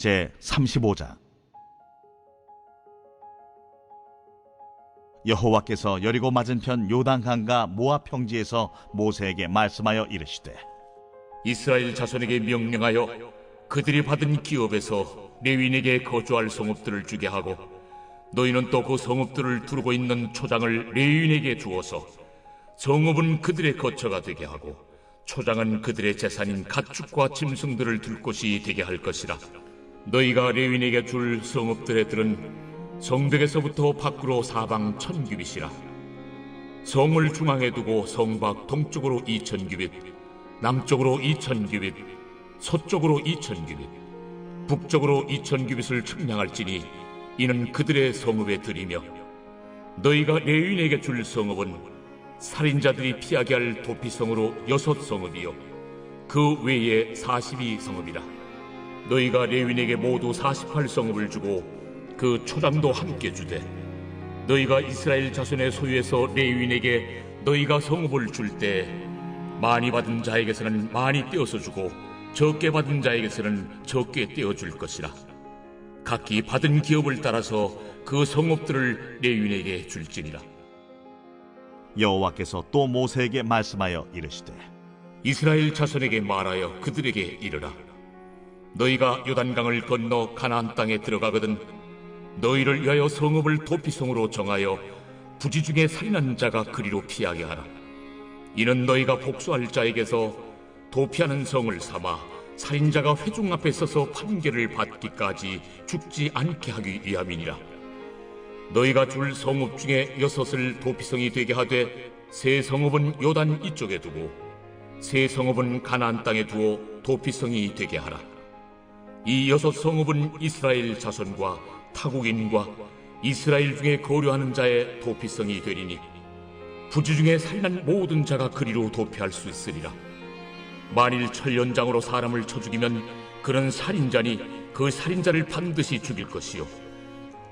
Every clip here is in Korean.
제35장. 여호와께서 여리고 맞은편 요단강과 모압 평지에서 모세에게 말씀하여 이르시되, 이스라엘 자손에게 명령하여 그들이 받은 기업에서 레위인에게 거주할 성읍들을 주게 하고, 너희는 또 그 성읍들을 두르고 있는 초장을 레위인에게 주어서 성읍은 그들의 거처가 되게 하고, 초장은 그들의 재산인 가축과 짐승들을 둘 곳이 되게 할 것이라. 너희가 레위인에게 줄 성읍들의 들은 성벽에서부터 밖으로 사방 1000규빗이라. 성을 중앙에 두고 성 밖 동쪽으로 2000규빗, 남쪽으로 2000규빗, 서쪽으로 2000규빗, 북쪽으로 2000규빗을 측량할지니 이는 그들의 성읍의 들이며, 너희가 레위인에게 줄 성읍은 살인자들이 피하게 할 도피성으로 6성읍이요 그 외에 42성읍이라. 너희가 레위인에게 모두 48성읍을 주고 그 초장도 함께 주되, 너희가 이스라엘 자손의 소유에서 레위인에게 너희가 성읍을 줄 때 많이 받은 자에게서는 많이 떼어서 주고 적게 받은 자에게서는 적게 떼어줄 것이라. 각기 받은 기업을 따라서 그 성읍들을 레위인에게 줄지니라. 여호와께서 또 모세에게 말씀하여 이르시되, 이스라엘 자손에게 말하여 그들에게 이르라. 너희가 요단강을 건너 가나안 땅에 들어가거든 너희를 위하여 성읍을 도피성으로 정하여 부지 중에 살인한 자가 그리로 피하게 하라. 이는 너희가 복수할 자에게서 도피하는 성을 삼아 살인자가 회중 앞에 서서 판결을 받기까지 죽지 않게 하기 위함이니라. 너희가 줄 성읍 중에 6을 도피성이 되게 하되, 세 성읍은 요단 이쪽에 두고 세 성읍은 가나안 땅에 두어 도피성이 되게 하라. 이 6성읍은 이스라엘 자손과 타국인과 이스라엘 중에 거류하는 자의 도피성이 되리니, 부지 중에 살인한 모든 자가 그리로 도피할 수 있으리라. 만일 철연장으로 사람을 쳐 죽이면 그는 살인자니 그 살인자를 반드시 죽일 것이요,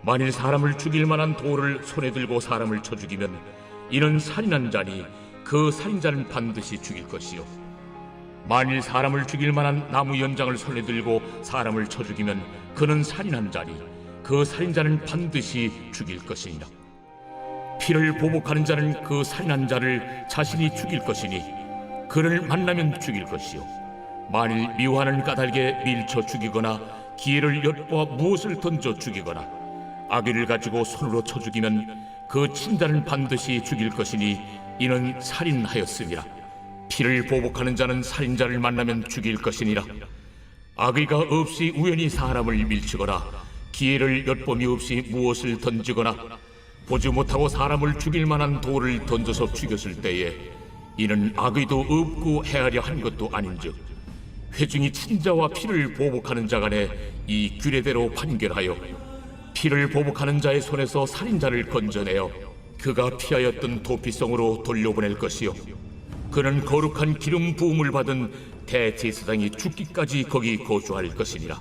만일 사람을 죽일 만한 돌을 손에 들고 사람을 쳐 죽이면 이는 살인한 자니 그 살인자는 반드시 죽일 것이요, 만일 사람을 죽일 만한 나무 연장을 손에 들고 사람을 쳐 죽이면 그는 살인한 자니 그 살인자는 반드시 죽일 것이니라. 피를 보복하는 자는 그 살인한 자를 자신이 죽일 것이니 그를 만나면 죽일 것이요, 만일 미워하는 까닭에 밀쳐 죽이거나 기회를 엿보아 무엇을 던져 죽이거나 아기를 가지고 손으로 쳐 죽이면 그 친자는 반드시 죽일 것이니 이는 살인하였음이라. 피를 보복하는 자는 살인자를 만나면 죽일 것이니라. 악의가 없이 우연히 사람을 밀치거나 기회를 엿봄이 없이 무엇을 던지거나 보지 못하고 사람을 죽일 만한 돌을 던져서 죽였을 때에 이는 악의도 없고 해하려 한 것도 아닌즉, 회중이 친자와 피를 보복하는 자 간에 이 규례대로 판결하여 피를 보복하는 자의 손에서 살인자를 건져내어 그가 피하였던 도피성으로 돌려보낼 것이요, 그는 거룩한 기름 부음을 받은 대제사장이 죽기까지 거기 거주할 것이니라.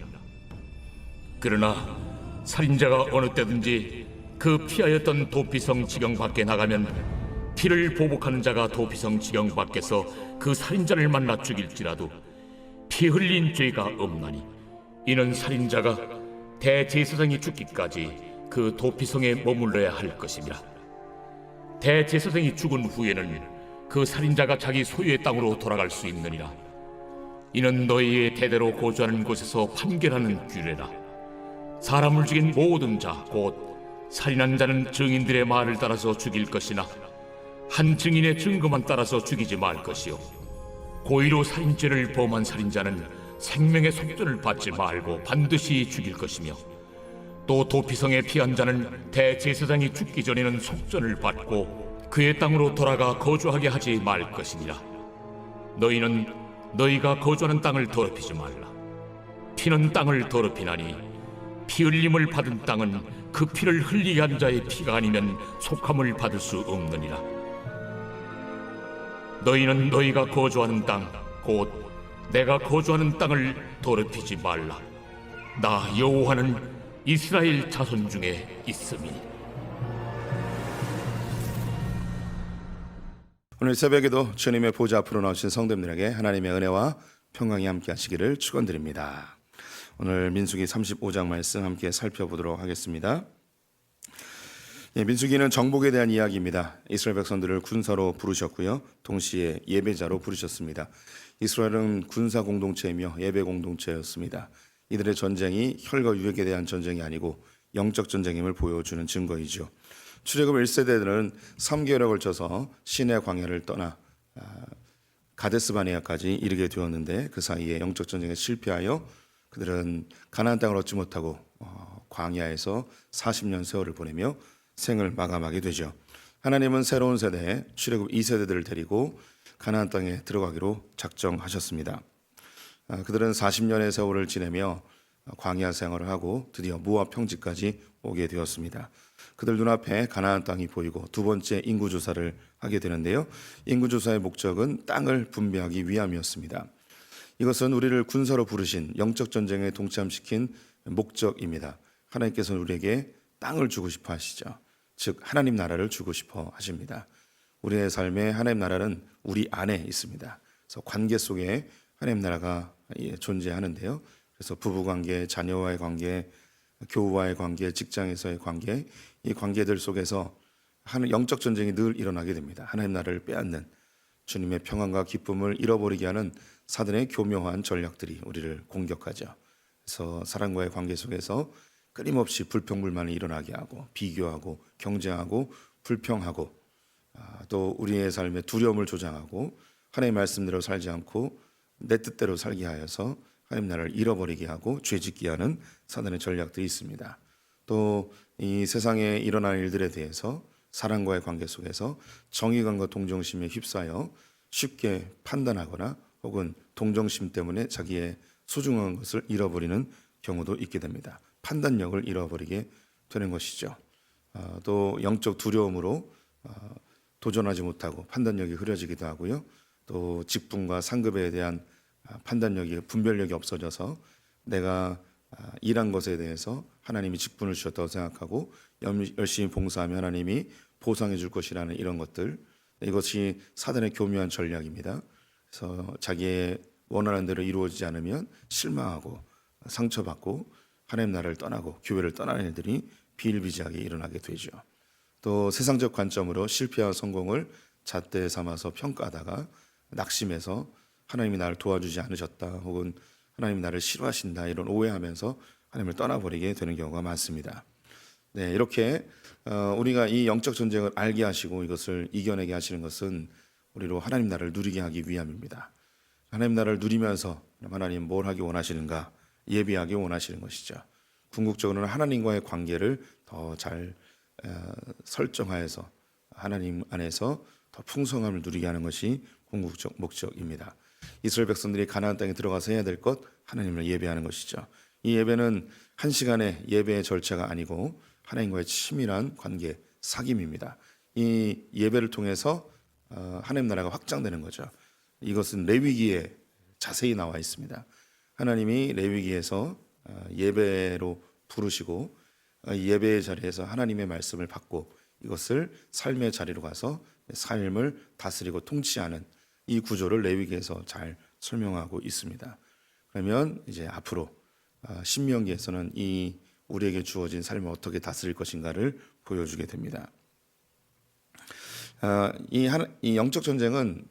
그러나 살인자가 어느 때든지 그 피하였던 도피성 지경 밖에 나가면 피를 보복하는 자가 도피성 지경 밖에서 그 살인자를 만나 죽일지라도 피 흘린 죄가 없나니, 이는 살인자가 대제사장이 죽기까지 그 도피성에 머물러야 할 것입니다. 대제사장이 죽은 후에는 그 살인자가 자기 소유의 땅으로 돌아갈 수 있느니라. 이는 너희의 대대로 거주하는 곳에서 판결하는 규례라. 사람을 죽인 모든 자 곧 살인한 자는 증인들의 말을 따라서 죽일 것이나 한 증인의 증거만 따라서 죽이지 말 것이요, 고의로 살인죄를 범한 살인자는 생명의 속전을 받지 말고 반드시 죽일 것이며, 또 도피성에 피한 자는 대제사장이 죽기 전에는 속전을 받고 그의 땅으로 돌아가 거주하게 하지 말 것이니라. 너희는 너희가 거주하는 땅을 더럽히지 말라. 피는 땅을 더럽히나니 피 흘림을 받은 땅은 그 피를 흘리게 한 자의 피가 아니면 속함을 받을 수 없느니라. 너희는 너희가 거주하는 땅 곧 내가 거주하는 땅을 더럽히지 말라. 나 여호와는 이스라엘 자손 중에 있음이니. 오늘 새벽에도 주님의 보좌 앞으로 나오신 성도님들에게 하나님의 은혜와 평강이 함께 하시기를 축원드립니다. 오늘 민수기 35장 말씀 함께 살펴보도록 하겠습니다. 민수기는 정복에 대한 이야기입니다. 이스라엘 백성들을 군사로 부르셨고요, 동시에 예배자로 부르셨습니다. 이스라엘은 군사 공동체이며 예배 공동체였습니다. 이들의 전쟁이 혈과 육에 대한 전쟁이 아니고 영적 전쟁임을 보여주는 증거이죠. 출애굽 1세대들은 3개월에 걸쳐서 시내 광야를 떠나 가데스 바네아까지 이르게 되었는데, 그 사이에 영적 전쟁에 실패하여 그들은 가나안 땅을 얻지 못하고 광야에서 40년 세월을 보내며 생을 마감하게 되죠. 하나님은 새로운 세대에 출애굽 2세대들을 데리고 가나안 땅에 들어가기로 작정하셨습니다. 그들은 40년의 세월을 지내며 광야 생활을 하고 드디어 모압 평지까지 오게 되었습니다. 그들 눈앞에 가나안 땅이 보이고 두 번째 인구조사를 하게 되는데요, 인구조사의 목적은 땅을 분배하기 위함이었습니다. 이것은 우리를 군사로 부르신 영적 전쟁에 동참시킨 목적입니다. 하나님께서는 우리에게 땅을 주고 싶어 하시죠. 즉 하나님 나라를 주고 싶어 하십니다. 우리의 삶에 하나님 나라는 우리 안에 있습니다. 그래서 관계 속에 하나님 나라가 존재하는데요, 그래서 부부관계, 자녀와의 관계, 교우와의 관계, 직장에서의 관계, 이 관계들 속에서 영적 전쟁이 늘 일어나게 됩니다. 하나님 나라를 빼앗는, 주님의 평안과 기쁨을 잃어버리게 하는 사단의 교묘한 전략들이 우리를 공격하죠. 그래서 사람과의 관계 속에서 끊임없이 불평불만이 일어나게 하고, 비교하고, 경쟁하고, 불평하고, 또 우리의 삶에 두려움을 조장하고 하나님의 말씀대로 살지 않고 내 뜻대로 살게 하여서 하나님 나라를 잃어버리게 하고 죄짓게 하는 사단의 전략들이 있습니다. 또 이 세상에 일어나는 일들에 대해서 사랑과의 관계 속에서 정의감과 동정심에 휩싸여 쉽게 판단하거나 혹은 동정심 때문에 자기의 소중한 것을 잃어버리는 경우도 있게 됩니다. 판단력을 잃어버리게 되는 것이죠. 또 영적 두려움으로 도전하지 못하고 판단력이 흐려지기도 하고요. 또 직분과 상급에 대한 판단력이, 분별력이 없어져서 내가 일한 것에 대해서 하나님이 직분을 주셨다고 생각하고 열심히 봉사하면 하나님이 보상해 줄 것이라는 이런 것들, 이것이 사단의 교묘한 전략입니다. 그래서 자기의 원하는 대로 이루어지지 않으면 실망하고 상처받고 하나님 나라를 떠나고 교회를 떠나는 일들이 비일비재하게 일어나게 되죠. 또 세상적 관점으로 실패와 성공을 잣대 삼아서 평가하다가 낙심해서 하나님이 나를 도와주지 않으셨다, 혹은 하나님이 나를 싫어하신다, 이런 오해하면서 하나님을 떠나버리게 되는 경우가 많습니다. 네, 이렇게 우리가 이 영적 전쟁을 알게 하시고 이것을 이겨내게 하시는 것은 우리로 하나님 나라를 누리게 하기 위함입니다. 하나님 나라를 누리면서 하나님 뭘 하기 원하시는가 예비하기 원하시는 것이죠. 궁극적으로는 하나님과의 관계를 더 잘 설정하여서 하나님 안에서 더 풍성함을 누리게 하는 것이 궁극적 목적입니다. 이스라엘 백성들이 가나안 땅에 들어가서 해야 될 것, 하나님을 예배하는 것이죠. 이 예배는 한 시간의 예배의 절차가 아니고 하나님과의 치밀한 관계, 사귐입니다. 이 예배를 통해서 하나님 나라가 확장되는 거죠. 이것은 레위기에 자세히 나와 있습니다. 하나님이 레위기에서 예배로 부르시고 예배의 자리에서 하나님의 말씀을 받고 이것을 삶의 자리로 가서 삶을 다스리고 통치하는 이 구조를 레위기에서 잘 설명하고 있습니다. 그러면 이제 앞으로 신명기에서는 이 우리에게 주어진 삶을 어떻게 다스릴 것인가를 보여주게 됩니다. 이 영적 전쟁은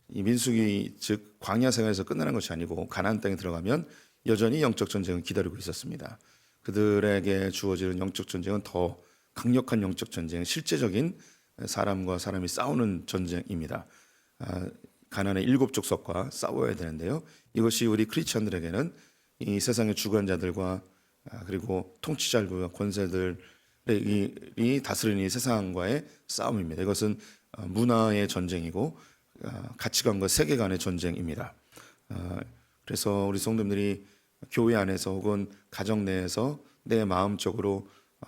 이 민수기 즉 광야 생활에서 끝나는 것이 아니고 가나안 땅에 들어가면 여전히 영적 전쟁은 기다리고 있었습니다. 그들에게 주어지는 영적 전쟁은 더 강력한 영적 전쟁, 실제적인 사람과 사람이 싸우는 전쟁입니다. 가나안의 7 족속과 싸워야 되는데요, 이것이 우리 크리스천들에게는 이 세상의 주관자들과 그리고 통치자들과 권세들이 다스리는 이 세상과의 싸움입니다. 이것은 문화의 전쟁이고 가치관과 세계관의 전쟁입니다. 그래서 우리 성도님들이 교회 안에서 혹은 가정 내에서 내 마음적으로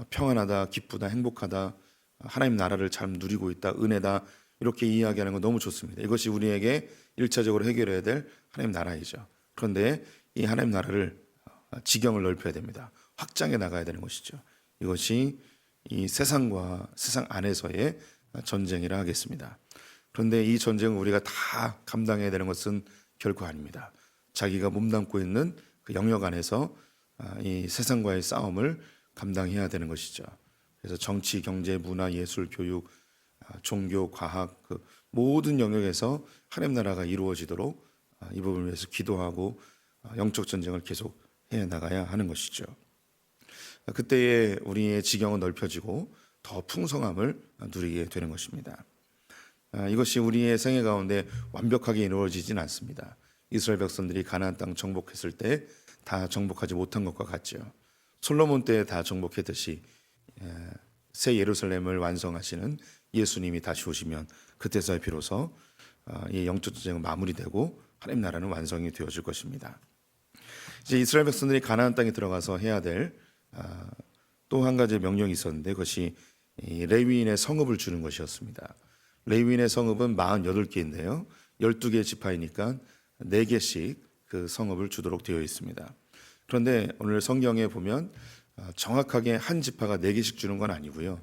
평안하다, 기쁘다, 행복하다, 하나님 나라를 잘 누리고 있다, 은혜다, 이렇게 이야기하는 건 너무 좋습니다. 이것이 우리에게 1차적으로 해결해야 될 하나님 나라이죠. 그런데 이 하나님 나라를 지경을 넓혀야 됩니다. 확장해 나가야 되는 것이죠. 이것이 이 세상과 세상 안에서의 전쟁이라 하겠습니다. 그런데 이 전쟁을 우리가 다 감당해야 되는 것은 결코 아닙니다. 자기가 몸담고 있는 그 영역 안에서 이 세상과의 싸움을 감당해야 되는 것이죠. 그래서 정치, 경제, 문화, 예술, 교육, 종교, 과학 그 모든 영역에서 하나님 나라가 이루어지도록 이 부분을 위해서 기도하고 영적 전쟁을 계속 해 나가야 하는 것이죠. 그때에 우리의 지경은 넓혀지고 더 풍성함을 누리게 되는 것입니다. 이것이 우리의 생애 가운데 완벽하게 이루어지진 않습니다. 이스라엘 백성들이 가나안 땅 정복했을 때 다 정복하지 못한 것과 같죠. 솔로몬 때 다 정복했듯이 새 예루살렘을 완성하시는 예수님이 다시 오시면 그때서야 비로소 이 영적 전쟁은 마무리되고 하나님 나라는 완성이 되어질 것입니다. 이제 이스라엘 백성들이 가나안 땅에 들어가서 해야 될 또 한 가지 명령이 있었는데 그것이 레위인의 성읍을 주는 것이었습니다. 레위인의 성읍은 48개인데요. 12개 지파이니까 4개씩 그 성읍을 주도록 되어 있습니다. 그런데 오늘 성경에 보면 정확하게 한 지파가 4개씩 주는 건 아니고요.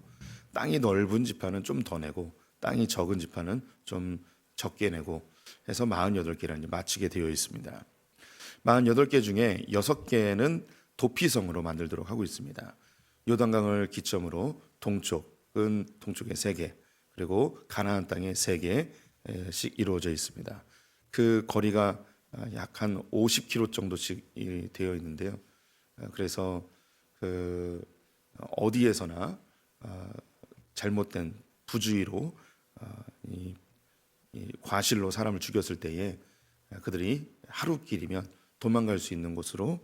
땅이 넓은 지파는 좀 더 내고 땅이 적은 지파는 좀 적게 내고 해서 48개를 맞추게 되어 있습니다. 48개 중에 6개는 도피성으로 만들도록 하고 있습니다. 요단강을 기점으로 동쪽은 동쪽에 3개 그리고 가나안 땅에 3개씩 이루어져 있습니다. 그 거리가 약 한 50km 정도씩 되어 있는데요. 그래서 그 어디에서나 잘못된 부주의로 이 과실로 사람을 죽였을 때에 그들이 하루길이면 도망갈 수 있는 곳으로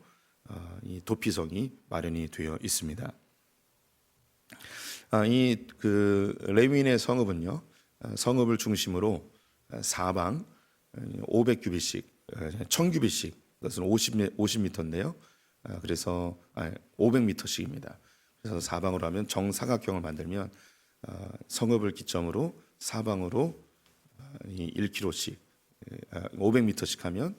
이 도피성이 마련이 되어 있습니다. 이 그 레위인의 성읍은요, 성읍을 중심으로 사방 500규빗씩, 1000규빗씩, 그것은 50m인데요. 그래서 500m씩입니다. 그래서 사방으로 하면 정사각형을 만들면 성읍을 기점으로 사방으로 1km씩, 500m씩 하면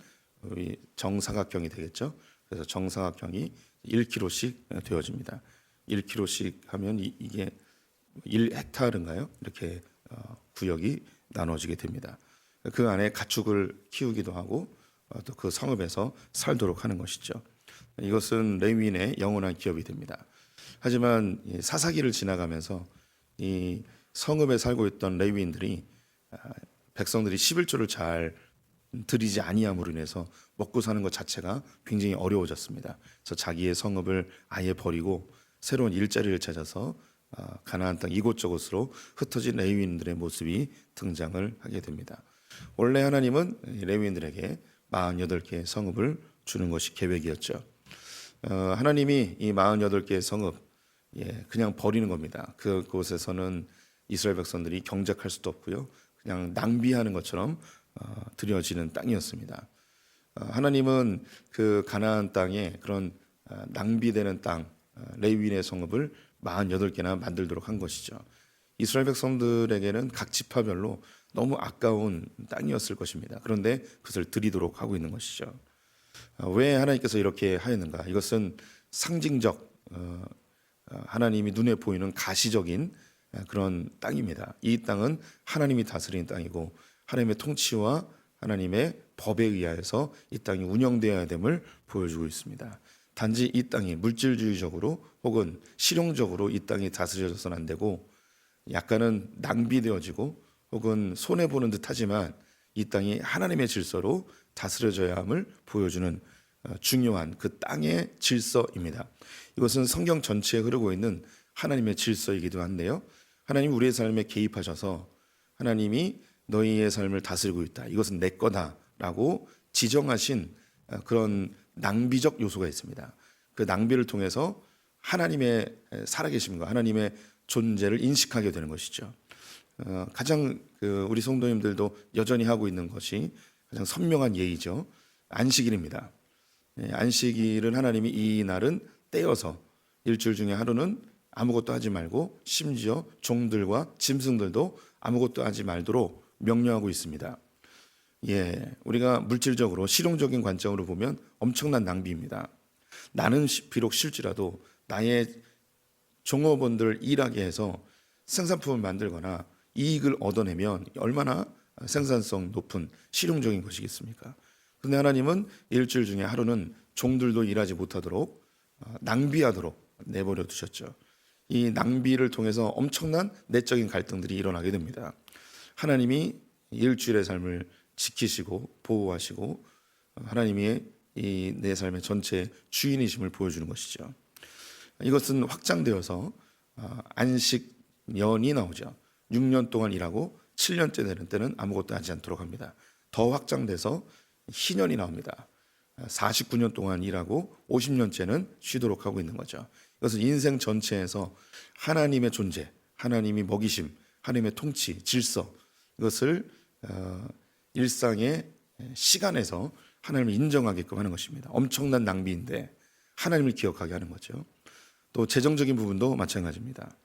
정사각형이 되겠죠. 그래서 정사각형이 1km씩 되어집니다. 1km씩 하면 이게 1헥타르인가요? 이렇게 구역이 나눠지게 됩니다. 그 안에 가축을 키우기도 하고 또 그 성읍에서 살도록 하는 것이죠. 이것은 레위인의 영원한 기업이 됩니다. 하지만 사사기를 지나가면서 이 성읍에 살고 있던 레위인들이 백성들이 11조를 잘 드리지 아니함으로 인해서 먹고 사는 것 자체가 굉장히 어려워졌습니다. 그래서 자기의 성읍을 아예 버리고 새로운 일자리를 찾아서 가나안 땅 이곳저곳으로 흩어진 레위인들의 모습이 등장을 하게 됩니다. 원래 하나님은 레위인들에게 48개의 성읍을 주는 것이 계획이었죠. 하나님이 이 48개의 성읍 그냥 버리는 겁니다. 그곳에서는 이스라엘 백성들이 경작할 수도 없고요. 그냥 낭비하는 것처럼 드려지는 땅이었습니다. 하나님은 그 가나안 땅에 그런 낭비되는 땅 레위인의 성읍을 48개나 만들도록 한 것이죠. 이스라엘 백성들에게는 각 지파별로 너무 아까운 땅이었을 것입니다. 그런데 그것을 드리도록 하고 있는 것이죠. 왜 하나님께서 이렇게 하였는가? 이것은 상징적 하나님이 눈에 보이는 가시적인 그런 땅입니다. 이 땅은 하나님이 다스리는 땅이고 하나님의 통치와 하나님의 법에 의하여서 이 땅이 운영되어야 됨을 보여주고 있습니다. 단지 이 땅이 물질주의적으로 혹은 실용적으로 이 땅이 다스려져서는 안 되고 약간은 낭비되어지고 혹은 손해보는 듯 하지만 이 땅이 하나님의 질서로 다스려져야 함을 보여주는 중요한 그 땅의 질서입니다. 이것은 성경 전체에 흐르고 있는 하나님의 질서이기도 한데요. 하나님 우리의 삶에 개입하셔서 하나님이 너희의 삶을 다스리고 있다. 이것은 내 거다라고 지정하신 그런 낭비적 요소가 있습니다. 그 낭비를 통해서 하나님의 살아계심과 하나님의 존재를 인식하게 되는 것이죠. 가장 우리 성도님들도 여전히 하고 있는 것이 가장 선명한 예의죠. 안식일입니다. 안식일은 하나님이 이 날은 떼어서 일주일 중에 하루는 아무것도 하지 말고 심지어 종들과 짐승들도 아무것도 하지 말도록 명령하고 있습니다. 우리가 물질적으로 실용적인 관점으로 보면 엄청난 낭비입니다. 나는 비록 싫지라도 나의 종업원들을 일하게 해서 생산품을 만들거나 이익을 얻어내면 얼마나 생산성 높은 실용적인 것이겠습니까? 근데 하나님은 일주일 중에 하루는 종들도 일하지 못하도록 낭비하도록 내버려 두셨죠. 이 낭비를 통해서 엄청난 내적인 갈등들이 일어나게 됩니다. 하나님이 일주일의 삶을 지키시고 보호하시고 하나님이 이 내 삶의 전체 주인이심을 보여주는 것이죠. 이것은 확장되어서 안식년이 나오죠. 6년 동안 일하고 7년째 되는 때는 아무것도 하지 않도록 합니다. 더 확장돼서 희년이 나옵니다. 49년 동안 일하고 50년째는 쉬도록 하고 있는 거죠. 이것은 인생 전체에서 하나님의 존재, 하나님이 먹이심, 하나님의 통치, 질서, 이것을 일상의 시간에서 하나님을 인정하게끔 하는 것입니다. 엄청난 낭비인데 하나님을 기억하게 하는 거죠. 또 재정적인 부분도 마찬가지입니다.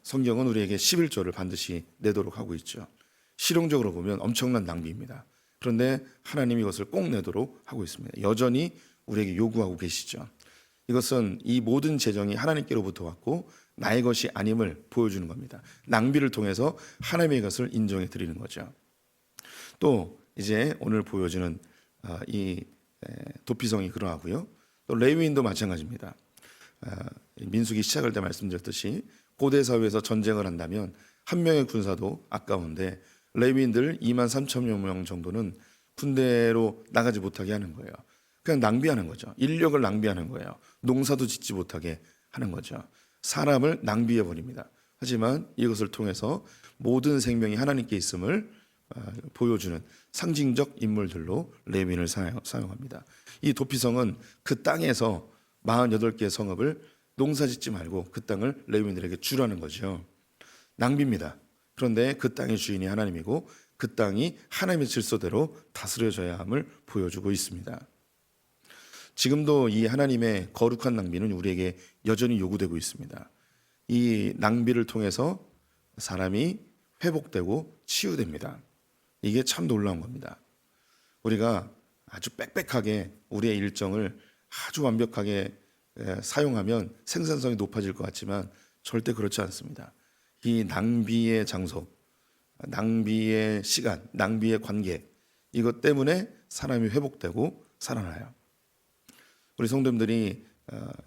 성경은 우리에게 11조를 반드시 내도록 하고 있죠. 실용적으로 보면 엄청난 낭비입니다. 그런데 하나님이 이것을 꼭 내도록 하고 있습니다. 여전히 우리에게 요구하고 계시죠. 이것은 이 모든 재정이 하나님께로부터 왔고 나의 것이 아님을 보여주는 겁니다. 낭비를 통해서 하나님의 것을 인정해 드리는 거죠. 또 이제 오늘 보여주는 이 도피성이 그러하고요. 또 레위인도 마찬가지입니다. 민수기 시작할 때 말씀드렸듯이 고대 사회에서 전쟁을 한다면 한 명의 군사도 아까운데 레위인들 2만 3천여 명 정도는 군대로 나가지 못하게 하는 거예요. 그냥 낭비하는 거죠. 인력을 낭비하는 거예요. 농사도 짓지 못하게 하는 거죠. 사람을 낭비해 버립니다. 하지만 이것을 통해서 모든 생명이 하나님께 있음을 보여주는 상징적 인물들로 레위인을 사용합니다. 이 도피성은 그 땅에서 48개의 성읍을 농사짓지 말고 그 땅을 레위인들에게 주라는 거죠. 낭비입니다. 그런데 그 땅의 주인이 하나님이고 그 땅이 하나님의 질서대로 다스려져야 함을 보여주고 있습니다. 지금도 이 하나님의 거룩한 낭비는 우리에게 여전히 요구되고 있습니다. 이 낭비를 통해서 사람이 회복되고 치유됩니다. 이게 참 놀라운 겁니다. 우리가 아주 빽빽하게 우리의 일정을 아주 완벽하게 사용하면 생산성이 높아질 것 같지만 절대 그렇지 않습니다. 이 낭비의 장소, 낭비의 시간, 낭비의 관계, 이것 때문에 사람이 회복되고 살아나요. 우리 성도님들이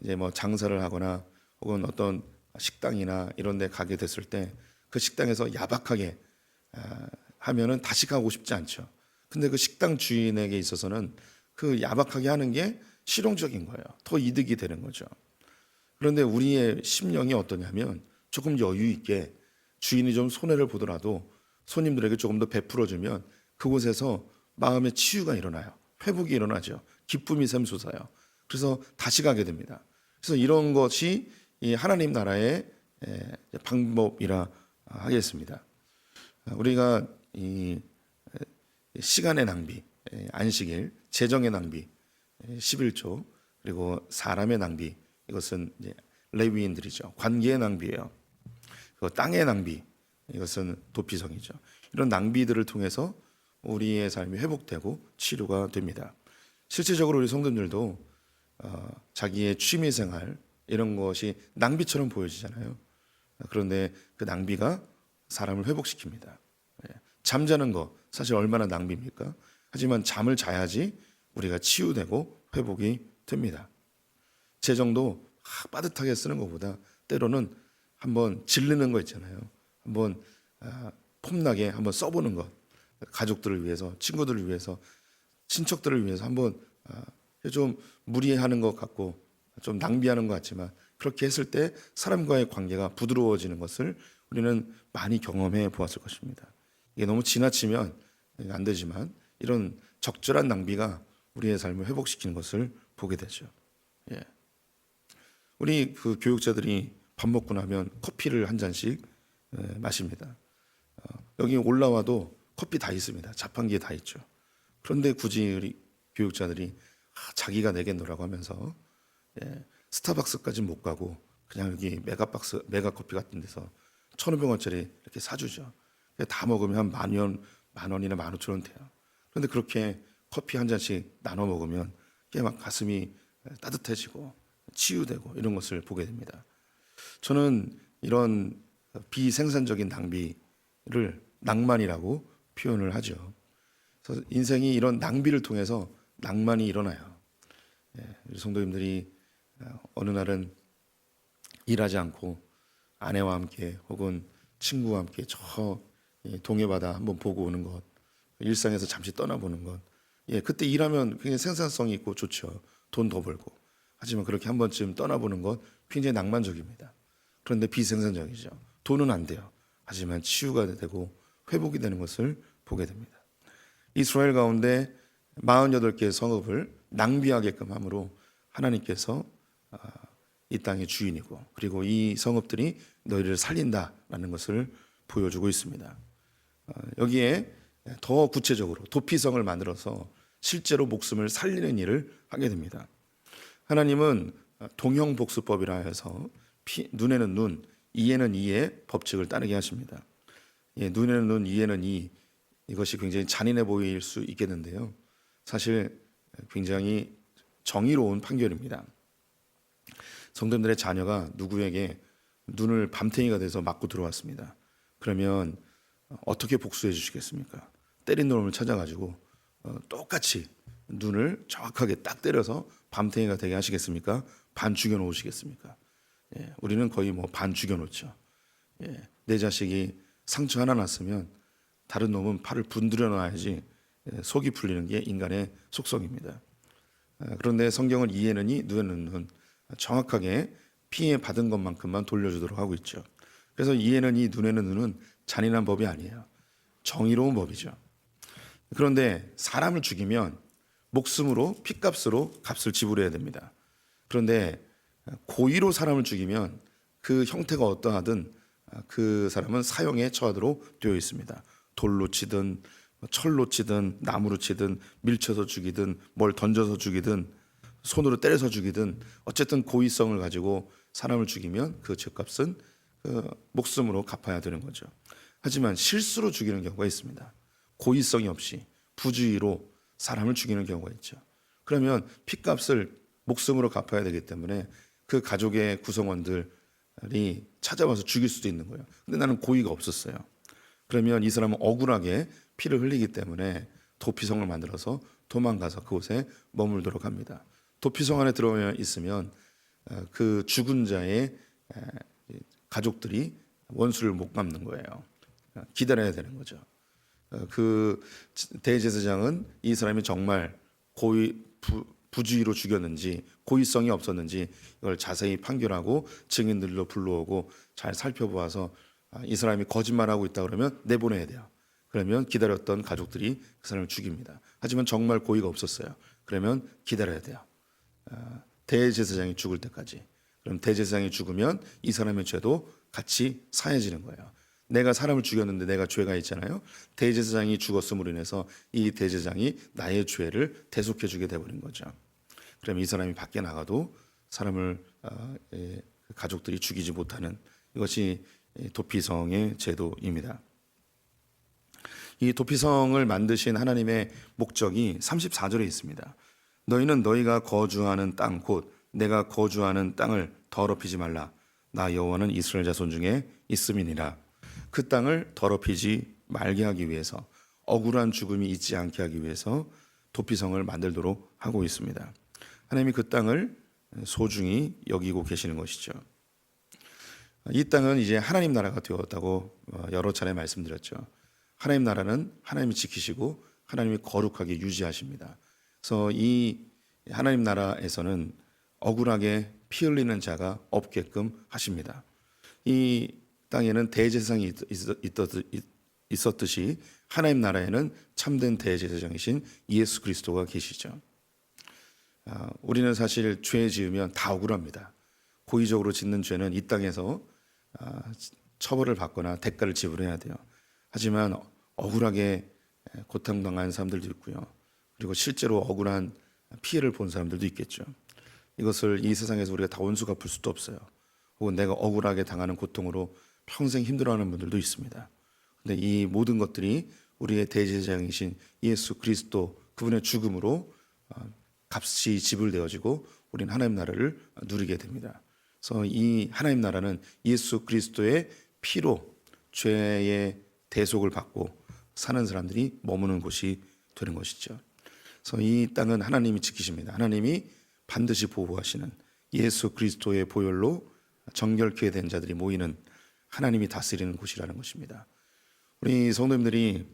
이제 뭐 장사를 하거나 혹은 어떤 식당이나 이런 데 가게 됐을 때 그 식당에서 야박하게 하면은 다시 가고 싶지 않죠. 근데 그 식당 주인에게 있어서는 그 야박하게 하는 게 실용적인 거예요. 더 이득이 되는 거죠. 그런데 우리의 심령이 어떠냐면 조금 여유 있게 주인이 좀 손해를 보더라도 손님들에게 조금 더 베풀어주면 그곳에서 마음의 치유가 일어나요. 회복이 일어나죠. 기쁨이 샘솟아요. 그래서 다시 가게 됩니다. 그래서 이런 것이 이 하나님 나라의 방법이라 하겠습니다. 우리가 이 시간의 낭비, 안식일, 재정의 낭비, 11조, 그리고 사람의 낭비, 이것은 이제 레위인들이죠. 관계의 낭비예요. 그리고 땅의 낭비, 이것은 도피성이죠. 이런 낭비들을 통해서 우리의 삶이 회복되고 치료가 됩니다. 실질적으로 우리 성도님들도 자기의 취미생활 이런 것이 낭비처럼 보여지잖아요. 그런데 그 낭비가 사람을 회복시킵니다. 잠자는 거 사실 얼마나 낭비입니까? 하지만 잠을 자야지 우리가 치유되고 회복이 됩니다. 재정도 빠듯하게 쓰는 것보다 때로는 한번 지르는 거 있잖아요. 한번 폼나게 한번 써보는 것, 가족들을 위해서, 친구들을 위해서, 친척들을 위해서 한번 좀 무리하는 것 같고 좀 낭비하는 것 같지만 그렇게 했을 때 사람과의 관계가 부드러워지는 것을 우리는 많이 경험해 보았을 것입니다. 이게 너무 지나치면 안 되지만 이런 적절한 낭비가 우리의 삶을 회복시키는 것을 보게 되죠. 우리 그 교육자들이 밥 먹고 나면 커피를 한 잔씩 마십니다. 여기 올라와도 커피 다 있습니다. 자판기에 다 있죠. 그런데 굳이 우리 교육자들이 자기가 내겠노라고 하면서 스타벅스까지 못 가고 그냥 여기 메가박스, 메가커피 같은 데서 1,500원짜리 이렇게 사주죠. 다 먹으면 한 10,000원, 10,000원이나 15,000원 돼요. 그런데 그렇게 커피 한 잔씩 나눠 먹으면 이게 막 가슴이 따뜻해지고 치유되고 이런 것을 보게 됩니다. 저는 이런 비생산적인 낭비를 낭만이라고 표현을 하죠. 그래서 인생이 이런 낭비를 통해서 낭만이 일어나요. 우리 성도님들이 어느 날은 일하지 않고 아내와 함께 혹은 친구와 함께 저 동해 바다 한번 보고 오는 것, 일상에서 잠시 떠나보는 것. 그때 일하면 굉장히 생산성이 있고 좋죠. 돈 더 벌고. 하지만 그렇게 한 번쯤 떠나보는 것 굉장히 낭만적입니다. 그런데 비생산적이죠. 돈은 안 돼요. 하지만 치유가 되고 회복이 되는 것을 보게 됩니다. 이스라엘 가운데 48개의 성읍을 낭비하게끔 함으로 하나님께서 이 땅의 주인이고 그리고 이 성읍들이 너희를 살린다라는 것을 보여주고 있습니다. 여기에 더 구체적으로 도피성을 만들어서 실제로 목숨을 살리는 일을 하게 됩니다. 하나님은 동형복수법이라 해서 눈에는 눈, 이에는 이의 법칙을 따르게 하십니다. 눈에는 눈, 이에는 이, 이것이 굉장히 잔인해 보일 수 있겠는데요. 사실 굉장히 정의로운 판결입니다. 성도님들의 자녀가 누구에게 눈을 밤탱이가 돼서 맞고 들어왔습니다. 그러면 어떻게 복수해 주시겠습니까? 때린 놈을 찾아가지고 똑같이 눈을 정확하게 딱 때려서 밤탱이가 되게 하시겠습니까? 반 죽여놓으시겠습니까? 우리는 거의 뭐 반 죽여놓죠. 내 자식이 상처 하나 났으면 다른 놈은 팔을 분들여 놔야지 속이 풀리는 게 인간의 속성입니다. 그런데 성경은 이에는 이, 눈에는 눈, 정확하게 피해 받은 것만큼만 돌려주도록 하고 있죠. 그래서 이에는 이, 눈에는 눈은 잔인한 법이 아니에요. 정의로운 법이죠. 그런데 사람을 죽이면 목숨으로 피값으로 값을 지불해야 됩니다. 그런데 고의로 사람을 죽이면 그 형태가 어떠하든 그 사람은 사형에 처하도록 되어 있습니다. 돌로 치든 철로 치든 나무로 치든 밀쳐서 죽이든 뭘 던져서 죽이든 손으로 때려서 죽이든 어쨌든 고의성을 가지고 사람을 죽이면 그 죄값은 그 목숨으로 갚아야 되는 거죠. 하지만 실수로 죽이는 경우가 있습니다. 고의성이 없이 부주의로 사람을 죽이는 경우가 있죠. 그러면 피값을 목숨으로 갚아야 되기 때문에 그 가족의 구성원들이 찾아와서 죽일 수도 있는 거예요. 근데 나는 고의가 없었어요. 그러면 이 사람은 억울하게 피를 흘리기 때문에 도피성을 만들어서 도망가서 그곳에 머물도록 합니다. 도피성 안에 들어가 있으면 그 죽은 자의 가족들이 원수를 못 갚는 거예요. 기다려야 되는 거죠. 그 대제사장은 이 사람이 정말 부주의로 죽였는지 고의성이 없었는지 이걸 자세히 판결하고 증인들로 불러오고 잘 살펴보아서 이 사람이 거짓말하고 있다 그러면 내보내야 돼요. 그러면 기다렸던 가족들이 그 사람을 죽입니다. 하지만 정말 고의가 없었어요. 그러면 기다려야 돼요. 대제사장이 죽을 때까지. 그럼 대제사장이 죽으면 이 사람의 죄도 같이 사해지는 거예요. 내가 사람을 죽였는데 내가 죄가 있잖아요. 대제사장이 죽었음으로 인해서 이 대제사장이 나의 죄를 대속해 주게 되어버린 거죠. 그럼 이 사람이 밖에 나가도 사람을 가족들이 죽이지 못하는 이것이 도피성의 제도입니다. 이 도피성을 만드신 하나님의 목적이 34절에 있습니다. 너희는 너희가 거주하는 땅 곧 내가 거주하는 땅을 더럽히지 말라. 나 여호와는 이스라엘 자손 중에 있음이니라. 그 땅을 더럽히지 말게 하기 위해서 억울한 죽음이 있지 않게 하기 위해서 도피성을 만들도록 하고 있습니다. 하나님이 그 땅을 소중히 여기고 계시는 것이죠. 이 땅은 이제 하나님 나라가 되었다고 여러 차례 말씀드렸죠. 하나님 나라는 하나님이 지키시고 하나님이 거룩하게 유지하십니다. 그래서 이 하나님 나라에서는 억울하게 피 흘리는 자가 없게끔 하십니다. 이 땅에는 대제사장이 있었듯이 하나님 나라에는 참된 대제사장이신 예수 그리스도가 계시죠. 우리는 사실 죄 지으면 다 억울합니다. 고의적으로 짓는 죄는 이 땅에서 처벌을 받거나 대가를 지불해야 돼요. 하지만 억울하게 고통당한 사람들도 있고요. 그리고 실제로 억울한 피해를 본 사람들도 있겠죠. 이것을 이 세상에서 우리가 다 원수 갚을 수도 없어요. 혹은 내가 억울하게 당하는 고통으로 평생 힘들어하는 분들도 있습니다. 그런데 이 모든 것들이 우리의 대제사장이신 예수 그리스도 그분의 죽음으로 값이 지불되어지고 우리는 하나님 나라를 누리게 됩니다. 그래서 이 하나님 나라는 예수 그리스도의 피로 죄의 대속을 받고 사는 사람들이 머무는 곳이 되는 것이죠. 그래서 이 땅은 하나님이 지키십니다. 하나님이 반드시 보호하시는 예수 그리스도의 보혈로 정결케 된 자들이 모이는 하나님이 다스리는 곳이라는 것입니다. 우리 성도님들이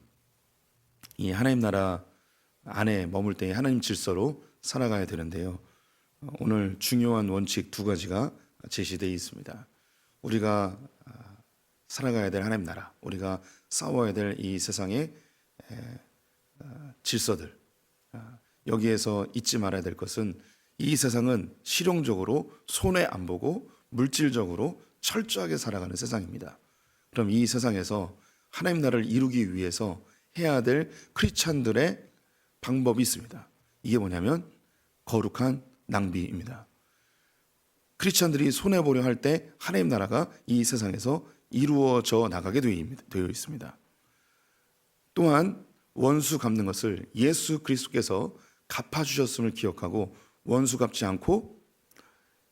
이 하나님 나라 안에 머물 때 하나님 질서로 살아가야 되는데요. 오늘 중요한 원칙 두 가지가 제시되어 있습니다. 우리가 살아가야 될 하나님 나라, 우리가 싸워야 될 이 세상의 질서들, 여기에서 잊지 말아야 될 것은 이 세상은 실용적으로 손해 안 보고 물질적으로 철저하게 살아가는 세상입니다. 그럼 이 세상에서 하나님 나라를 이루기 위해서 해야 될 크리스찬들의 방법이 있습니다. 이게 뭐냐면 거룩한 낭비입니다. 크리스찬들이 손해보려 할 때 하나님 나라가 이 세상에서 이루어져 나가게 되어 있습니다. 또한 원수 갚는 것을 예수 그리스도께서 갚아주셨음을 기억하고 원수 갚지 않고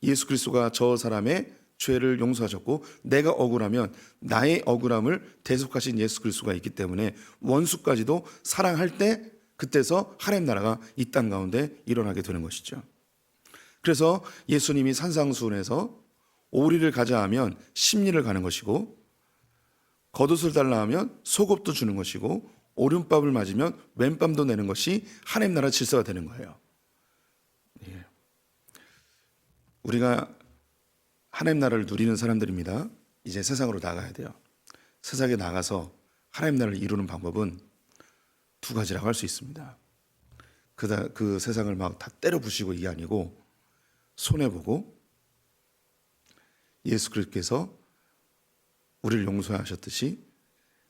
예수 그리스도가 저 사람의 죄를 용서하셨고 내가 억울하면 나의 억울함을 대속하신 예수 그리스도가 있기 때문에 원수까지도 사랑할 때 그때서 하나님 나라가 이 땅 가운데 일어나게 되는 것이죠. 그래서 예수님이 산상수훈에서 오리를 가자 하면 십리를 가는 것이고 겉옷을 달라 하면 속옷도 주는 것이고 오른밥을 맞으면 왼밤도 내는 것이 하나님 나라 질서가 되는 거예요. 우리가 하나님 나라를 누리는 사람들입니다. 이제 세상으로 나가야 돼요. 세상에 나가서 하나님 나라를 이루는 방법은 두 가지라고 할 수 있습니다. 그 세상을 막 다 때려 부시고 이게 아니고 손해보고 예수 그리스도께서 우리를 용서하셨듯이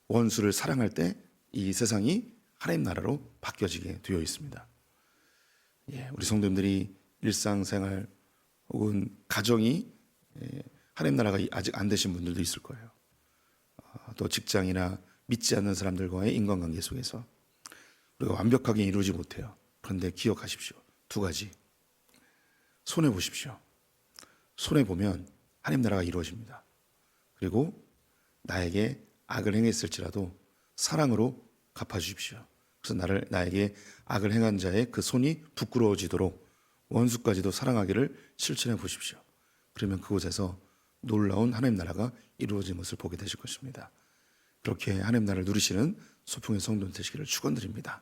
원수를 사랑할 때 이 세상이 하나님 나라로 바뀌어지게 되어 있습니다. 우리 성도님들이 일상생활 혹은 가정이 하나님 나라가 아직 안 되신 분들도 있을 거예요. 또 직장이나 믿지 않는 사람들과의 인간관계 속에서 우리가 완벽하게 이루지 못해요. 그런데 기억하십시오. 두 가지. 손해보십시오. 손해보면 하나님 나라가 이루어집니다. 그리고 나에게 악을 행했을지라도 사랑으로 갚아주십시오. 그래서 나에게 악을 행한 자의 그 손이 부끄러워지도록 원수까지도 사랑하기를 실천해 보십시오. 그러면 그곳에서 놀라운 하나님 나라가 이루어진 것을 보게 되실 것입니다. 그렇게 하나님 나라를 누리시는 소풍의 성도 되시기를 축원드립니다.